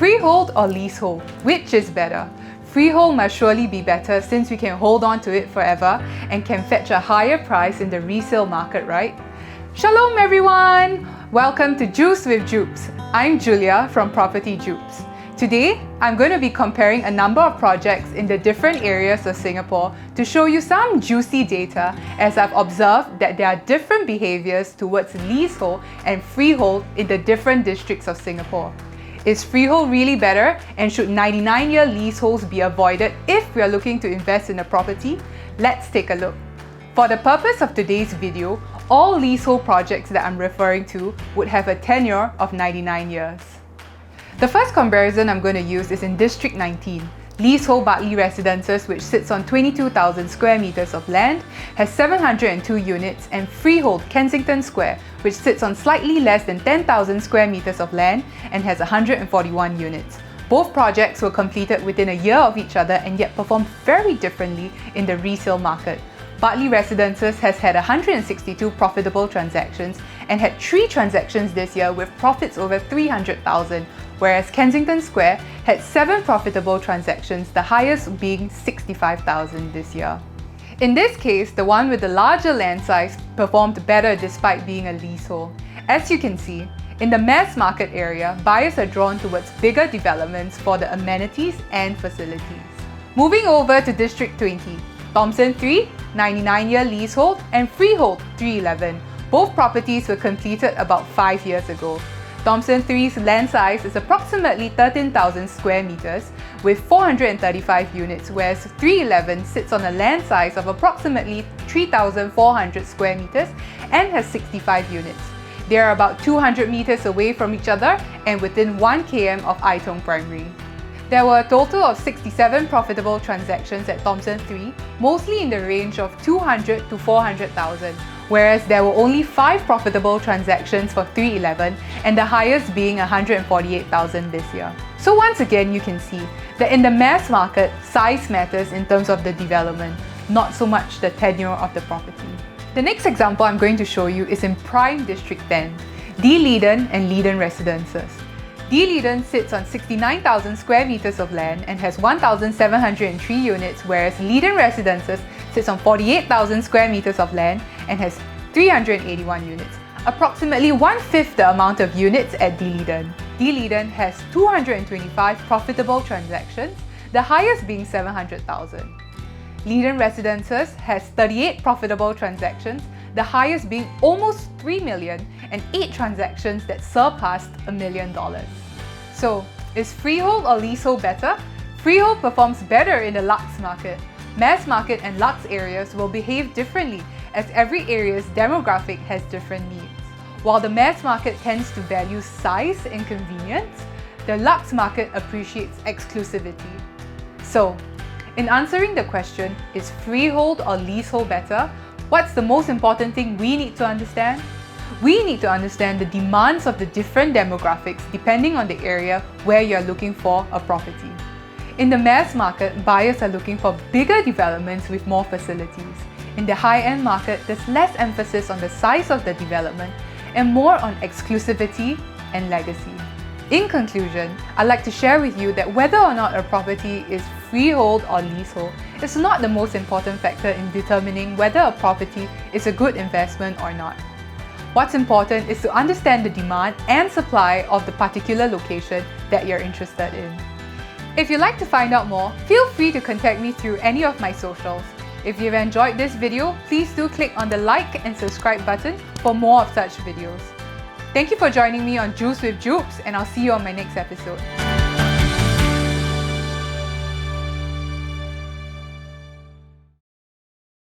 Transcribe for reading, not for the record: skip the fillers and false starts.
Freehold or leasehold? Which is better? Freehold must surely be better since we can hold on to it forever and can fetch a higher price in the resale market, right? Shalom everyone! Welcome to Juice with Jubs. I'm Julia from Property Jubs. Today, I'm going to be comparing a number of projects in the different areas of Singapore to show you some juicy data as I've observed that there are different behaviours towards leasehold and freehold in the different districts of Singapore. Is freehold really better, and should 99-year leaseholds be avoided if we are looking to invest in a property? Let's take a look. For the purpose of today's video, all leasehold projects that I'm referring to would have a tenure of 99 years. The first comparison I'm going to use is in District 19. Leasehold Bartley Residences, which sits on 22,000 square meters of land, has 702 units, and Freehold Kensington Square, which sits on slightly less than 10,000 square meters of land and has 141 units. Both projects were completed within a year of each other and yet performed very differently in the resale market. Bartley Residences has had 162 profitable transactions and had 3 transactions this year with profits over 300,000, whereas Kensington Square had 7 profitable transactions, the highest being 65,000 this year. In this case, the one with the larger land size performed better despite being a leasehold. As you can see, in the mass market area, buyers are drawn towards bigger developments for the amenities and facilities. Moving over to District 20, Thomson 3, 99-year leasehold, and Freehold 311. Both properties were completed about 5 years ago. Thomson 3's land size is approximately 13,000 square meters with 435 units, whereas 311 sits on a land size of approximately 3,400 square meters and has 65 units. They are about 200 meters away from each other and within 1 km of Ai Tong Primary. There were a total of 67 profitable transactions at Thomson 3, mostly in the range of 200 to 400,000, whereas there were only 5 profitable transactions for 311 and the highest being 148,000 this year. So once again, you can see that in the mass market, size matters in terms of the development, not so much the tenure of the property. The next example I'm going to show you is in Prime District 10, 𝕁𝕦𝕓𝕤 and Leedon Residences. 𝕁𝕦𝕓𝕤 sits on 69,000 square meters of land and has 1,703 units, whereas Leedon Residences sits on 48,000 square meters of land and has 381 units, approximately 1/5 the amount of units at 𝕁𝕦𝕓𝕤. 𝕁𝕦𝕓𝕤 has 225 profitable transactions, the highest being 700,000. Leedon Residences has 38 profitable transactions, the highest being almost 3 million, and 8 transactions that surpassed $1 million. So, is freehold or leasehold better? Freehold performs better in the Lux market. Mass market and Lux areas will behave differently as every area's demographic has different needs. While the mass market tends to value size and convenience, the Lux market appreciates exclusivity. So, in answering the question, is freehold or leasehold better? What's the most important thing we need to understand? We need to understand the demands of the different demographics depending on the area where you're looking for a property. In the mass market, buyers are looking for bigger developments with more facilities. In the high-end market, there's less emphasis on the size of the development and more on exclusivity and legacy. In conclusion, I'd like to share with you that whether or not a property is freehold or leasehold is not the most important factor in determining whether a property is a good investment or not. What's important is to understand the demand and supply of the particular location that you're interested in. If you'd like to find out more, feel free to contact me through any of my socials. If you've enjoyed this video, please do click on the like and subscribe button for more of such videos. Thank you for joining me on Juice with Jubs, and I'll see you on my next episode.